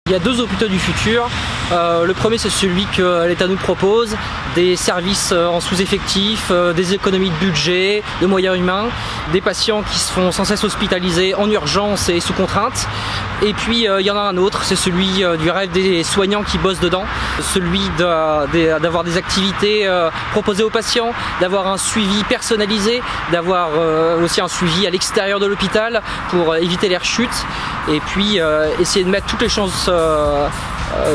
Il y a deux hôpitaux du futur. Le premier, c'est celui que l'État nous propose, des services en sous-effectif, des économies de budget, de moyens humains, des patients qui se font sans cesse hospitaliser en urgence et sous contrainte. Et puis il y en a un autre, c'est celui du rêve des soignants qui bossent dedans, celui d'avoir des activités proposées aux patients, d'avoir un suivi personnalisé, d'avoir aussi un suivi à l'extérieur de l'hôpital pour éviter les rechutes, et puis essayer de mettre toutes les chances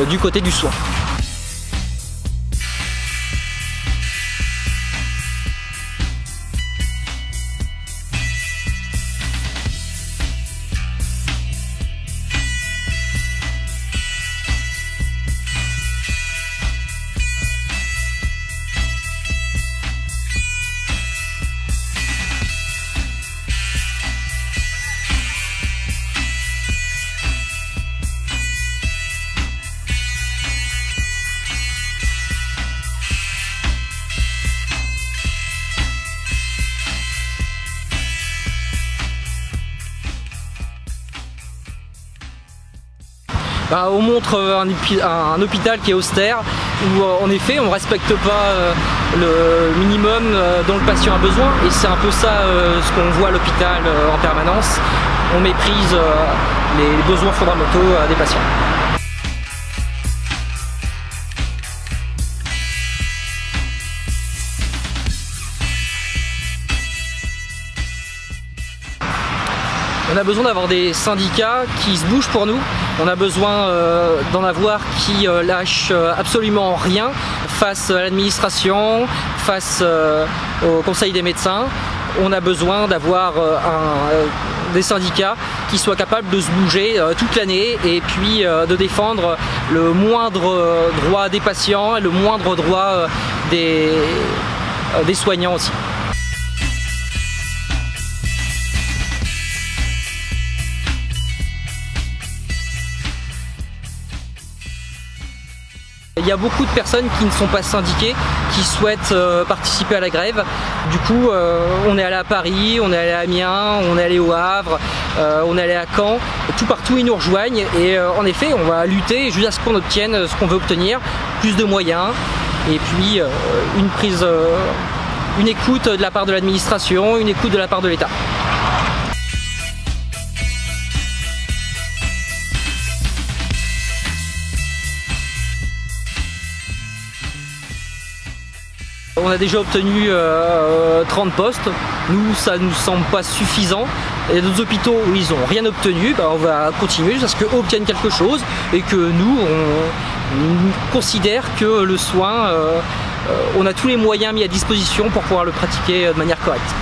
du côté du soin. On montre un hôpital qui est austère, où en effet on ne respecte pas le minimum dont le patient a besoin, et c'est un peu ça ce qu'on voit à l'hôpital en permanence. On méprise les besoins fondamentaux des patients. On a besoin d'avoir des syndicats qui se bougent pour nous. On a besoin d'en avoir qui lâchent absolument rien face à l'administration, face au conseil des médecins. On a besoin d'avoir des syndicats qui soient capables de se bouger toute l'année, et puis de défendre le moindre droit des patients et le moindre droit des soignants aussi. Il y a beaucoup de personnes qui ne sont pas syndiquées, qui souhaitent participer à la grève. Du coup, on est allé à Paris, on est allé à Amiens, on est allé au Havre, on est allé à Caen. Tout partout, ils nous rejoignent, et en effet, on va lutter jusqu'à ce qu'on obtienne ce qu'on veut obtenir, plus de moyens, et puis une écoute de la part de l'administration, une écoute de la part de l'État. On a déjà obtenu 30 postes. Nous, ça ne nous semble pas suffisant. Il y a d'autres hôpitaux où ils n'ont rien obtenu. On va continuer jusqu'à ce qu'eux obtiennent quelque chose, et que nous, on considère que le soin, on a tous les moyens mis à disposition pour pouvoir le pratiquer de manière correcte.